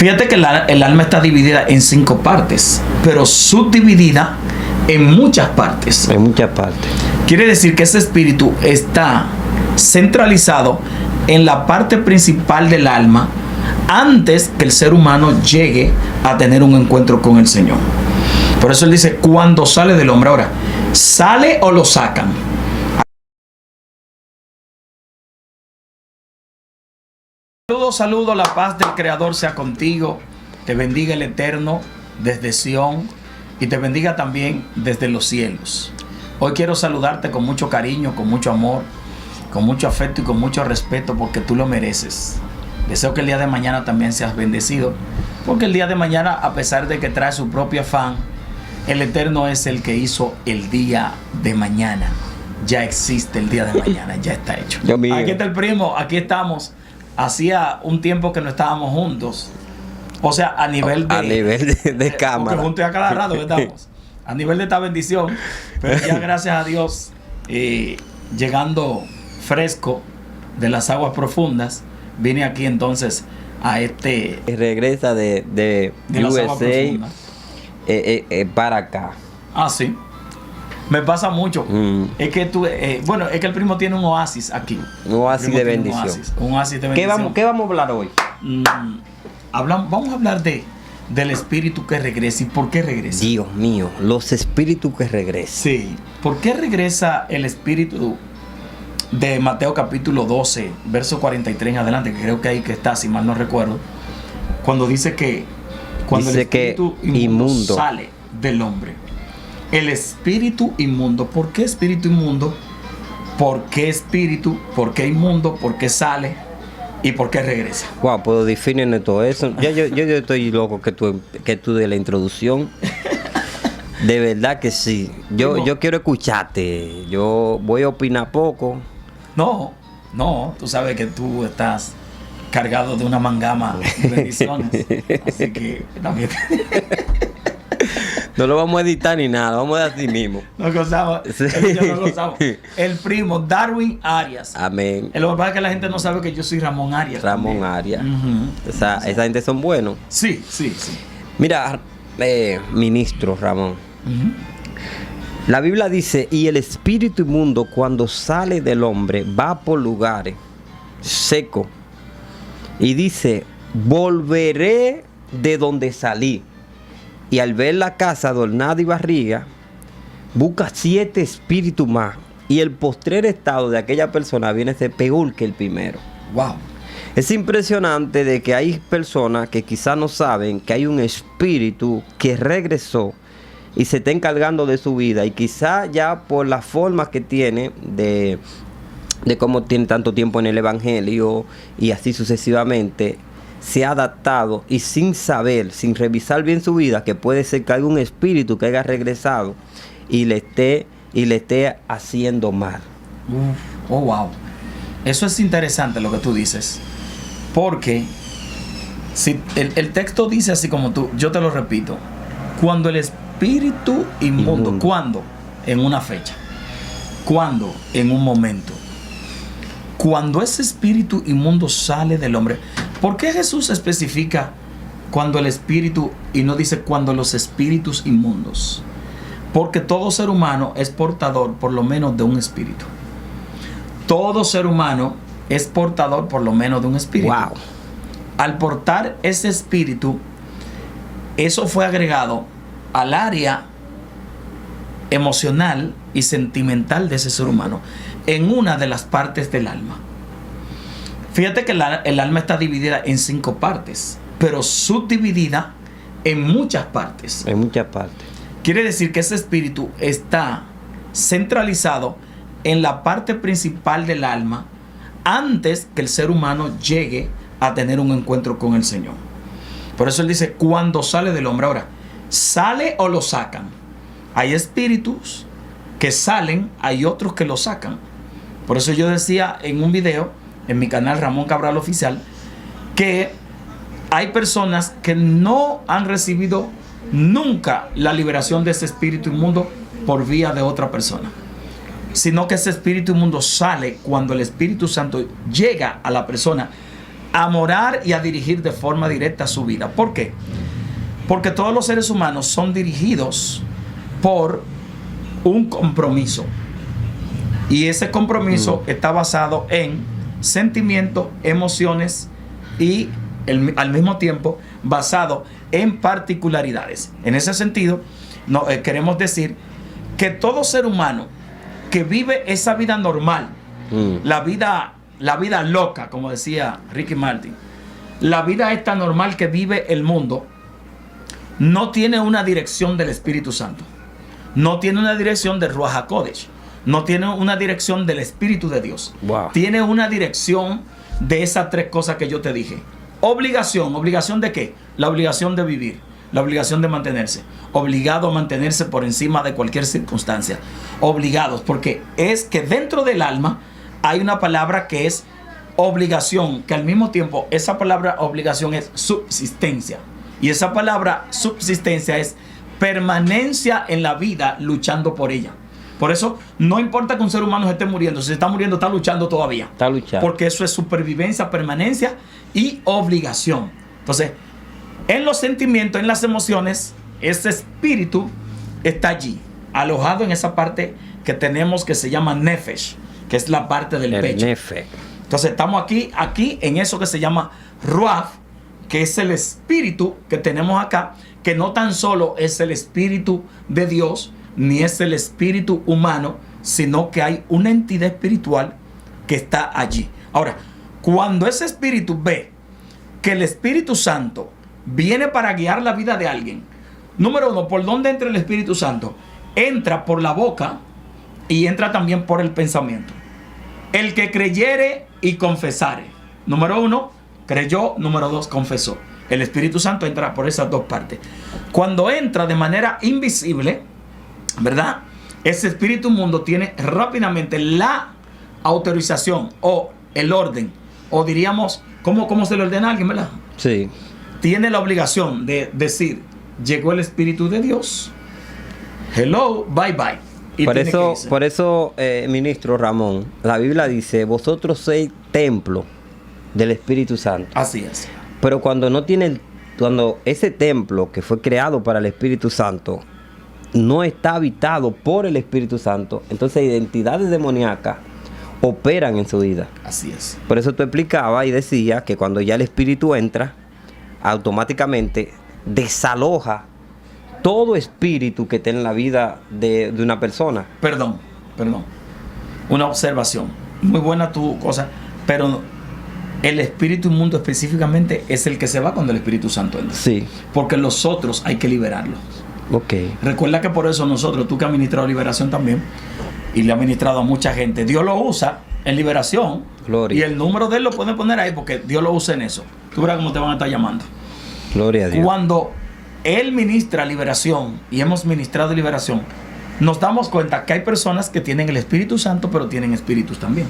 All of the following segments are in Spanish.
Fíjate que el alma está dividida en 5 partes, pero subdividida en muchas partes. En muchas partes. Quiere decir que ese espíritu está centralizado en la parte principal del alma antes que el ser humano llegue a tener un encuentro con el Señor. Por eso él dice, cuando sale del hombre. Ahora, ¿sale o lo sacan? Saludos, la paz del Creador sea contigo. Te bendiga el Eterno desde Sión y te bendiga también desde los cielos. Hoy quiero saludarte con mucho cariño, con mucho amor, con mucho afecto y con mucho respeto, porque tú lo mereces. Deseo que el día de mañana también seas bendecido, porque el día de mañana, a pesar de que trae su propio afán, el Eterno es el que hizo el día de mañana. Ya existe el día de mañana, ya está hecho. Aquí está el primo, aquí estamos. Hacía un tiempo que no estábamos juntos. O sea, a nivel de cámara. Porque juntos a cada rato que estamos. A nivel de esta bendición. Pero ya gracias a Dios, llegando fresco de las aguas profundas, vine aquí entonces a este... Regresa de USA para acá. Ah, sí. Me pasa mucho. Es que tú, bueno, es que el primo tiene un oasis aquí. Un oasis de bendición. Un oasis de bendición. ¿Qué vamos a hablar hoy? Vamos a hablar del espíritu que regresa. ¿Y por qué regresa? Dios mío, los espíritus que regresan. Sí. ¿Por qué regresa el espíritu de Mateo capítulo 12, verso 43 en adelante? Que creo que ahí que está, si mal no recuerdo. Cuando dice que cuando dice el espíritu inmundo sale del hombre. El espíritu inmundo. ¿Por qué espíritu inmundo? ¿Por qué espíritu? ¿Por qué inmundo? ¿Por qué sale? ¿Y por qué regresa? Wow, puedo definir todo eso. Yo estoy loco que tú de la introducción. De verdad que sí. Yo quiero escucharte. Yo voy a opinar poco. No, tú sabes que tú estás cargado de una mangama de bendiciones. Así que también... No lo vamos a editar ni nada, vamos a decir mismo. Nos gozamos. Sí. Nos gozamos. El primo Darwin Arias. Amén. Lo que pasa es que la gente no sabe que yo soy Ramón Arias. Ramón Arias. Esa gente son buenos. Sí. Mira, ministro Ramón. La Biblia dice, y el espíritu inmundo cuando sale del hombre va por lugares secos. Y dice, volveré de donde salí. Y al ver la casa adornada y barriga, busca 7 espíritus más. Y el postrer estado de aquella persona viene a ser peor que el primero. Wow. Es impresionante de que hay personas que quizás no saben que hay un espíritu que regresó y se está encargando de su vida. Y quizás ya por la forma que tiene de cómo tiene tanto tiempo en el evangelio y así sucesivamente, se ha adaptado y sin saber, sin revisar bien su vida, que puede ser que haya un espíritu que haya regresado y le esté haciendo mal. Oh, wow. Eso es interesante lo que tú dices. Porque si el texto dice así como tú, yo te lo repito. Cuando el espíritu inmundo. ¿Cuándo? En una fecha. ¿Cuándo? En un momento. Cuando ese espíritu inmundo sale del hombre. ¿Por qué Jesús especifica cuando el espíritu y no dice cuando los espíritus inmundos? Porque todo ser humano es portador por lo menos de un espíritu. Todo ser humano es portador por lo menos de un espíritu. Wow. Al portar ese espíritu, eso fue agregado al área emocional y sentimental de ese ser humano en una de las partes del alma. Fíjate que el alma está dividida en 5 partes, pero subdividida en muchas partes. En muchas partes. Quiere decir que ese espíritu está centralizado en la parte principal del alma antes que el ser humano llegue a tener un encuentro con el Señor. Por eso él dice, cuando sale del hombre. Ahora, ¿sale o lo sacan? Hay espíritus que salen, hay otros que lo sacan. Por eso yo decía en un video en mi canal Ramón Cabral Oficial que hay personas que no han recibido nunca la liberación de ese espíritu inmundo por vía de otra persona, sino que ese espíritu inmundo sale cuando el Espíritu Santo llega a la persona a morar y a dirigir de forma directa su vida. ¿Por qué? Porque todos los seres humanos son dirigidos por un compromiso. Y ese compromiso está basado en sentimientos, emociones y al mismo tiempo basado en particularidades. En ese sentido, queremos decir que todo ser humano que vive esa vida normal, la vida loca, como decía Ricky Martin, la vida esta normal que vive el mundo, no tiene una dirección del Espíritu Santo, no tiene una dirección de Ruach HaKodesh, no tiene una dirección del Espíritu de Dios. Wow. Tiene una dirección de esas tres cosas que yo te dije. Obligación. ¿Obligación de qué? La obligación de vivir, la obligación de mantenerse, obligado a mantenerse por encima de cualquier circunstancia. Obligados, porque es que dentro del alma hay una palabra que es obligación, que al mismo tiempo esa palabra obligación es subsistencia. Y esa palabra subsistencia es permanencia en la vida luchando por ella. Por eso no importa que un ser humano se esté muriendo, si se está muriendo está luchando todavía. Está luchando. Porque eso es supervivencia, permanencia y obligación. Entonces, en los sentimientos, en las emociones, ese espíritu está allí, alojado en esa parte que tenemos que se llama Nefesh, que es la parte del pecho. Nefesh. Entonces estamos aquí en eso que se llama Ruach, que es el espíritu que tenemos acá, que no tan solo es el espíritu de Dios, ni es el espíritu humano, sino que hay una entidad espiritual que está allí. Ahora, cuando ese espíritu ve que el Espíritu Santo viene para guiar la vida de alguien, número uno, ¿por dónde entra el Espíritu Santo? Entra por la boca y entra también por el pensamiento. El que creyere y confesare. Número uno, creyó. Número dos, confesó. El Espíritu Santo entra por esas dos partes. Cuando entra de manera invisible, ¿verdad? Ese espíritu mundo tiene rápidamente la autorización o el orden, o diríamos, ¿cómo se le ordena a alguien, verdad? Sí. Tiene la obligación de decir, llegó el Espíritu de Dios, hello, bye bye. Y por eso, ministro Ramón, la Biblia dice, vosotros sois templo del Espíritu Santo. Así es. Pero cuando ese templo que fue creado para el Espíritu Santo no está habitado por el Espíritu Santo, entonces identidades demoníacas operan en su vida. Así es. Por eso tú explicabas y decías que cuando ya el Espíritu entra, automáticamente desaloja todo espíritu que esté en la vida de una persona. Perdón. Una observación. Muy buena tu cosa, pero el espíritu inmundo específicamente es el que se va cuando el Espíritu Santo entra. Sí. Porque los otros hay que liberarlos. Ok. Recuerda que por eso nosotros, tú que has ministrado liberación también, y le has ministrado a mucha gente, Dios lo usa en liberación. Gloria. Y el número de él lo pueden poner ahí porque Dios lo usa en eso. Tú verás cómo te van a estar llamando. Gloria a Dios. Cuando Él ministra liberación y hemos ministrado liberación, nos damos cuenta que hay personas que tienen el Espíritu Santo, pero tienen espíritus también.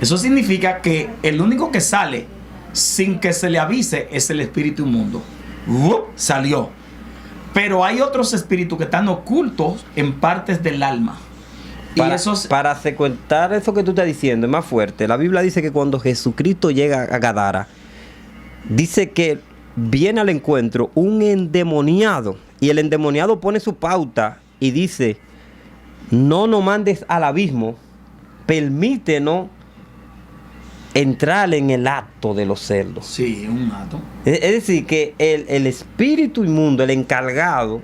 Eso significa que el único que sale sin que se le avise es el espíritu inmundo. Salió. Pero hay otros espíritus que están ocultos en partes del alma. Para secuentar eso que tú estás diciendo, es más fuerte. La Biblia dice que cuando Jesucristo llega a Gadara, dice que viene al encuentro un endemoniado. Y el endemoniado pone su pauta y dice, no nos mandes al abismo, permítenos entrar en el acto de los cerdos. Sí, un acto. Es decir, que el espíritu inmundo, el encargado,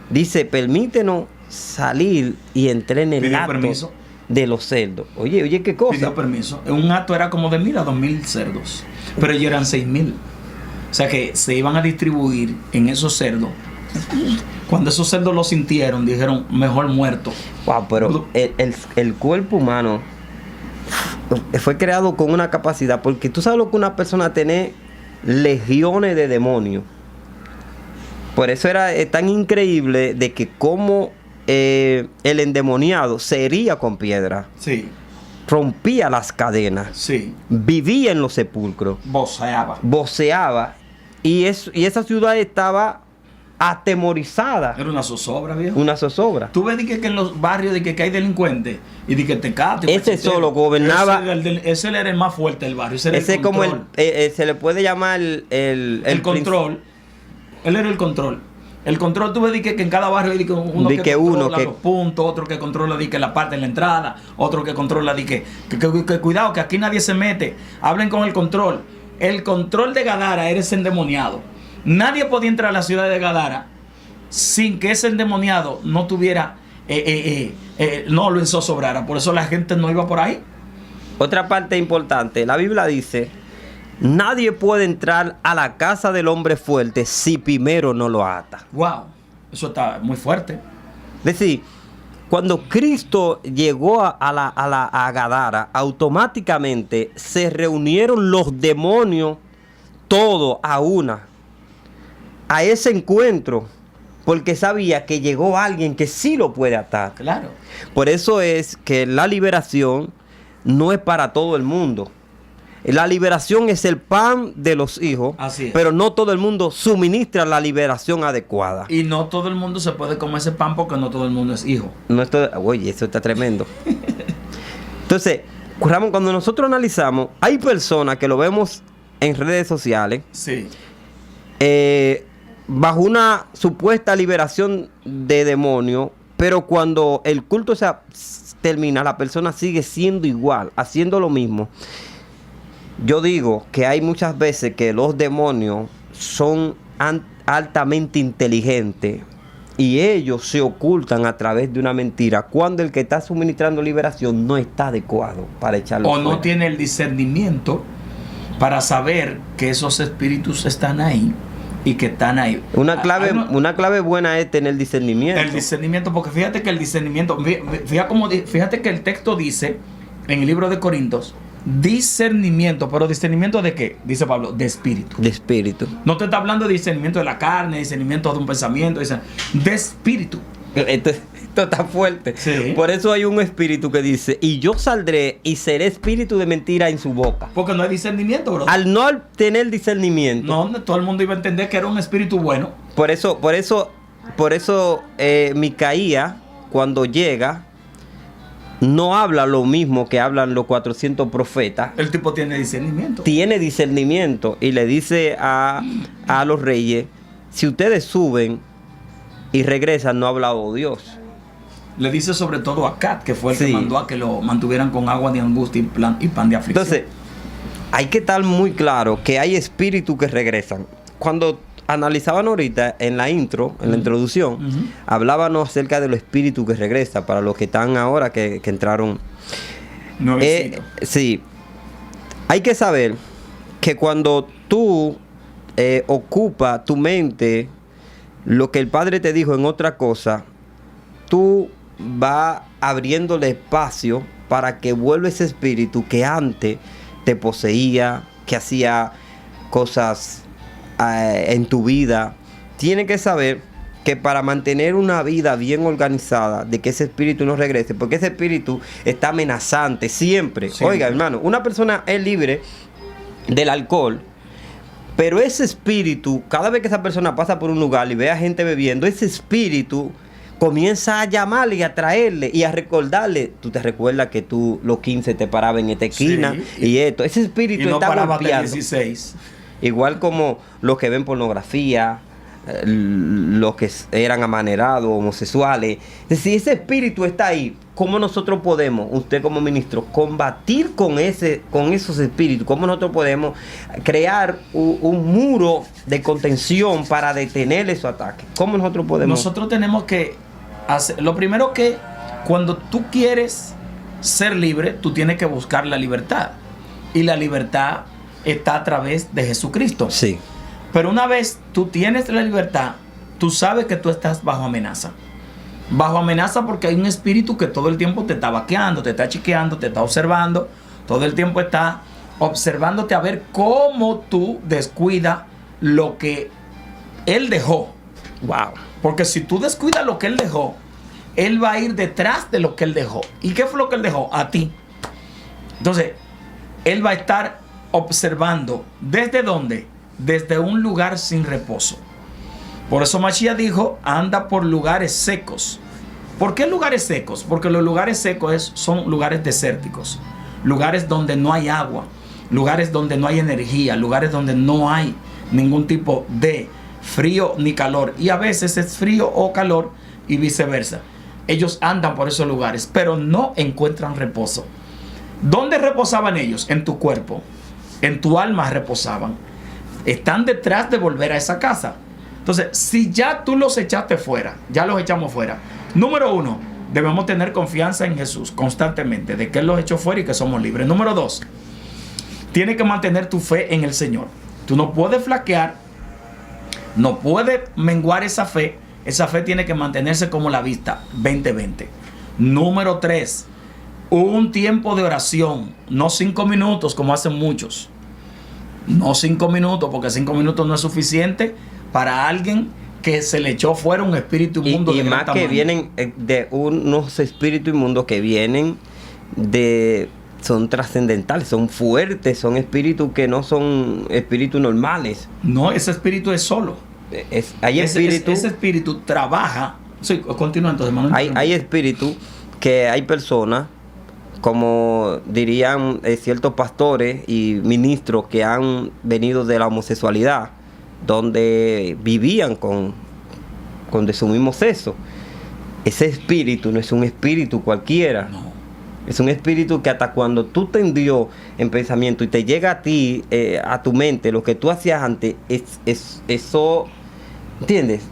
dice, permítenos salir y entrar en el acto de los cerdos. Oye, ¿qué cosa? Pidió permiso. Un acto era como de 1,000 a 2,000 cerdos, pero ellos eran 6,000. O sea que se iban a distribuir en esos cerdos. Cuando esos cerdos lo sintieron, dijeron, mejor muerto. Wow, pero el cuerpo humano fue creado con una capacidad, porque tú sabes lo que una persona tiene legiones de demonios. Por eso era tan increíble de que como el endemoniado se hería con piedra. Sí. Rompía las cadenas. Sí. Vivía en los sepulcros. Voceaba. Y esa ciudad estaba atemorizada. Era una zozobra, viejo. Una zozobra. Tú ves que en los barrios que hay delincuentes y de que te cate. Ese solo gobernaba. Ese era el más fuerte del barrio. Ese como se le puede llamar el control. Él era el control. El control, tú ves que en cada barrio hay uno que controla los puntos, otro que controla que la parte de la entrada, otro que controla que cuidado, que aquí nadie se mete. Hablen con el control. El control de Gadara era ese endemoniado. Nadie podía entrar a la ciudad de Gadara sin que ese endemoniado no tuviera, no lo enzozobrara. Por eso la gente no iba por ahí. Otra parte importante, la Biblia dice: nadie puede entrar a la casa del hombre fuerte si primero no lo ata. Wow, eso está muy fuerte. Es decir, cuando Cristo llegó a Gadara, automáticamente se reunieron los demonios todos a una, a ese encuentro, porque sabía que llegó alguien que sí lo puede atar. Claro. Por eso es que la liberación no es para todo el mundo. La liberación es el pan de los hijos, así es. Pero no todo el mundo suministra la liberación adecuada. Y no todo el mundo se puede comer ese pan porque no todo el mundo es hijo. Oye, eso está tremendo. Entonces, Ramón, cuando nosotros analizamos, hay personas que lo vemos en redes sociales, sí, bajo una supuesta liberación de demonios, pero cuando el culto termina, la persona sigue siendo igual, haciendo lo mismo. Yo digo que hay muchas veces que los demonios son altamente inteligentes y ellos se ocultan a través de una mentira cuando el que está suministrando liberación no está adecuado para echarlo o fuera. No tiene el discernimiento para saber que esos espíritus están ahí y que están ahí. Una clave buena es tener discernimiento. El discernimiento, porque fíjate que el discernimiento, fíjate que el texto dice en el libro de Corintios, discernimiento, pero discernimiento de qué, dice Pablo, de espíritu. De espíritu. No te está hablando de discernimiento de la carne, discernimiento de un pensamiento, de espíritu. Esto está fuerte. Sí. Por eso hay un espíritu que dice: y yo saldré y seré espíritu de mentira en su boca. Porque no hay discernimiento, bro. Al no tener discernimiento, no, todo el mundo iba a entender que era un espíritu bueno. Por eso Micaías, cuando llega, no habla lo mismo que hablan los 400 profetas. El tipo tiene discernimiento. Tiene discernimiento y le dice a los reyes: si ustedes suben y regresan, no ha hablado Dios. Le dice sobre todo a Cat, que fue el que mandó a que lo mantuvieran con agua de angustia y pan de aflicción. Entonces, hay que estar muy claro que hay espíritus que regresan. Cuando analizaban ahorita en la intro, en la introducción, hablábamos acerca de los espíritus que regresan, para los que están ahora que entraron. Sí. Hay que saber que cuando tú ocupas tu mente lo que el Padre te dijo en otra cosa, tú vas abriéndole espacio para que vuelva ese espíritu que antes te poseía, que hacía cosas en tu vida. Tienes que saber que para mantener una vida bien organizada, de que ese espíritu no regrese, porque ese espíritu está amenazante siempre. Oiga, hermano, una persona es libre del alcohol, pero ese espíritu, cada vez que esa persona pasa por un lugar y ve a gente bebiendo, ese espíritu comienza a llamarle y a traerle y a recordarle. Tú te recuerdas que tú los 15 te parabas en esta esquina, y esto. Ese espíritu no está golpeando. 16. Igual como los que ven pornografía, los que eran amanerados, homosexuales. Es decir, ese espíritu está ahí. ¿Cómo nosotros podemos, usted como ministro, combatir con esos espíritus? ¿Cómo nosotros podemos crear un muro de contención para detener esos ataques? ¿Cómo nosotros podemos? Nosotros tenemos que hacer, lo primero que, cuando tú quieres ser libre, tú tienes que buscar la libertad. Y la libertad está a través de Jesucristo. Sí. Pero una vez tú tienes la libertad, tú sabes que tú estás bajo amenaza. Bajo amenaza porque hay un espíritu que todo el tiempo te está vaqueando, te está chiqueando, te está observando. Todo el tiempo está observándote a ver cómo tú descuidas lo que él dejó. Wow. Porque si tú descuidas lo que él dejó, él va a ir detrás de lo que él dejó. ¿Y qué fue lo que él dejó? A ti. Entonces, él va a estar observando. ¿Desde dónde? Desde un lugar sin reposo. Por eso Mashiach dijo, anda por lugares secos. ¿Por qué lugares secos? Porque los lugares secos son lugares desérticos, lugares donde no hay agua, lugares donde no hay energía, lugares donde no hay ningún tipo de frío ni calor. Y a veces es frío o calor y viceversa. Ellos andan por esos lugares, pero no encuentran reposo. ¿Dónde reposaban ellos? En tu cuerpo, en tu alma reposaban. Están detrás de volver a esa casa. Entonces, si ya tú los echaste fuera, ya los echamos fuera. Número 1, debemos tener confianza en Jesús constantemente, de que Él los echó fuera y que somos libres. Número 2, tienes que mantener tu fe en el Señor. Tú no puedes flaquear, no puedes menguar esa fe. Esa fe tiene que mantenerse como la vista, 20-20. Número 3, un tiempo de oración, no 5 minutos como hacen muchos. No 5 minutos, porque 5 minutos no es suficiente para alguien que se le echó fuera un espíritu inmundo. Y más que vienen de unos espíritus inmundos que vienen de... Son trascendentales, son fuertes, son espíritus que no son espíritus normales. No, ese espíritu es solo. Ese espíritu trabaja. Sí, continúa entonces, hermano. Hay espíritus que hay personas, como dirían ciertos pastores y ministros que han venido de la homosexualidad, donde vivían con de su mismo sexo. Ese espíritu no es un espíritu cualquiera. No. Es un espíritu que hasta cuando tú te hundió en pensamiento y te llega a ti, a tu mente, lo que tú hacías antes, eso, ¿entiendes?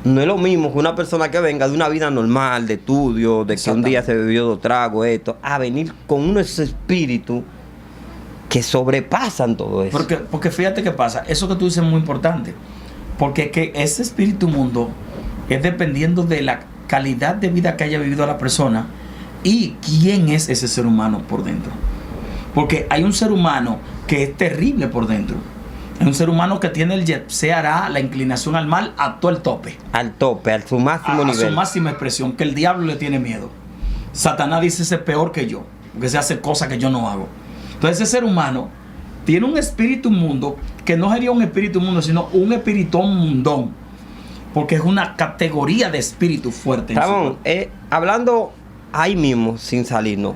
No es lo mismo que una persona que venga de una vida normal, de estudio, de que un día se bebió 2 tragos, esto, a venir con unos espíritus que sobrepasan todo eso. Porque fíjate qué pasa, eso que tú dices es muy importante, porque que ese espíritu inmundo es dependiendo de la calidad de vida que haya vivido la persona y quién es ese ser humano por dentro. Porque hay un ser humano que es terrible por dentro. Es un ser humano que tiene el Yetzer-Hara, la inclinación al mal, a todo el tope. Al tope, a su máximo nivel. A su máxima expresión, que el diablo le tiene miedo. Satanás dice, ese es peor que yo, porque se hace cosas que yo no hago. Entonces ese ser humano tiene un espíritu inmundo, que no sería un espíritu inmundo, sino un espiritón mundón. Porque es una categoría de espíritu fuerte. Ramón, hablando ahí mismo, sin salirnos,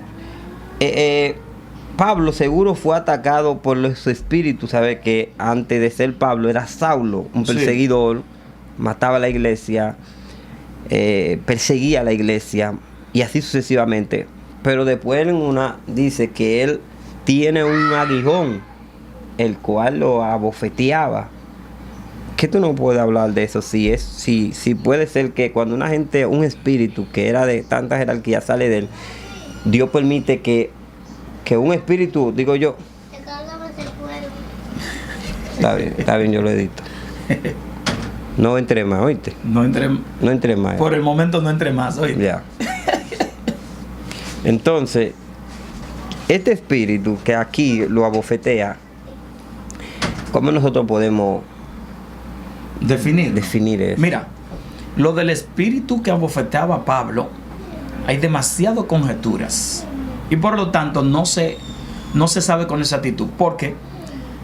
Pablo seguro fue atacado por los espíritus. Sabe que antes de ser Pablo era Saulo, un perseguidor, mataba a la iglesia, perseguía a la iglesia y así sucesivamente. Pero después en una dice que él tiene un aguijón, el cual lo abofeteaba. ¿Qué tú no puedes hablar de eso? Si puede ser que cuando una gente, un espíritu que era de tanta jerarquía sale de él, Dios permite que un espíritu, digo yo. Está bien, yo lo edito. No entre más, ¿oíste? No entre más. Por el momento no entre más, ¿oíste? Ya. Entonces, este espíritu que aquí lo abofetea, ¿cómo nosotros podemos definir eso? Mira, lo del espíritu que abofeteaba a Pablo, hay demasiadas conjeturas y por lo tanto no se sabe con exactitud, porque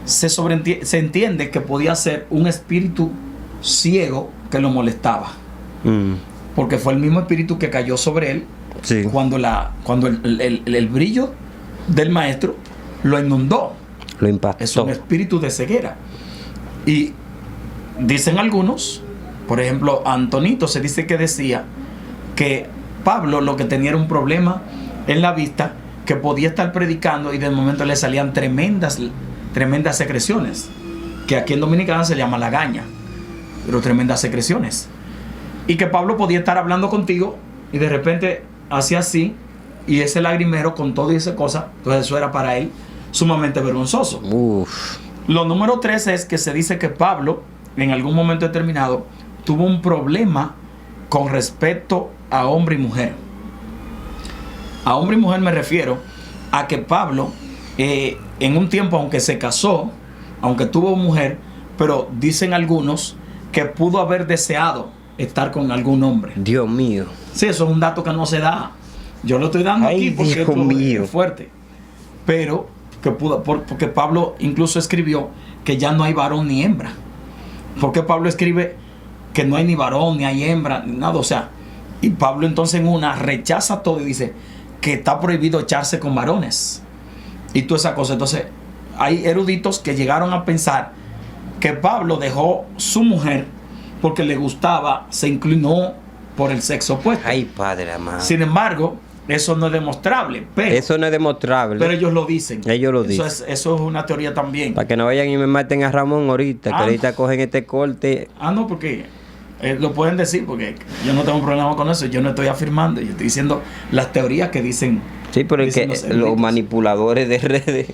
se entiende que podía ser un espíritu ciego que lo molestaba, porque fue el mismo espíritu que cayó sobre él. Sí. Cuando el brillo del maestro lo inundó, lo impactó. Es un espíritu de ceguera. Y dicen algunos, por ejemplo, Antonito se dice que decía que Pablo lo que tenía era un problema en la vista, que podía estar predicando y de momento le salían tremendas secreciones, que aquí en Dominicana se llama lagaña, pero tremendas secreciones. Y que Pablo podía estar hablando contigo y de repente hacía así, y ese lagrimero con todo y esa cosa, entonces eso era para él sumamente vergonzoso. Lo número 3 es que se dice que Pablo en algún momento determinado tuvo un problema con respecto a hombre y mujer. A hombre y mujer me refiero a que Pablo en un tiempo, aunque se casó, aunque tuvo mujer, pero dicen algunos que pudo haber deseado estar con algún hombre. Dios mío. Sí, eso es un dato que no se da. Yo lo estoy dando aquí porque es fuerte. Pero que porque Pablo incluso escribió que ya no hay varón ni hembra. Porque Pablo escribe que no hay ni varón, ni hay hembra, ni nada. O sea, y Pablo entonces en una rechaza todo y dice que está prohibido echarse con varones y toda esa cosa. Entonces hay eruditos que llegaron a pensar que Pablo dejó su mujer porque le gustaba, se inclinó por el sexo opuesto. Ay, Padre amado. Sin embargo, eso no es demostrable. Pero, Eso no es demostrable. pero ellos lo dicen. Ellos lo dicen. Eso es una teoría también. Para que no vayan y me maten a Ramón ahorita, que Ah. ahorita cogen este corte. No, porque lo pueden decir, porque yo no tengo un problema con eso. Yo no estoy afirmando, yo estoy diciendo las teorías que dicen. Sí, pero es que dicen los los eruditos. manipuladores de redes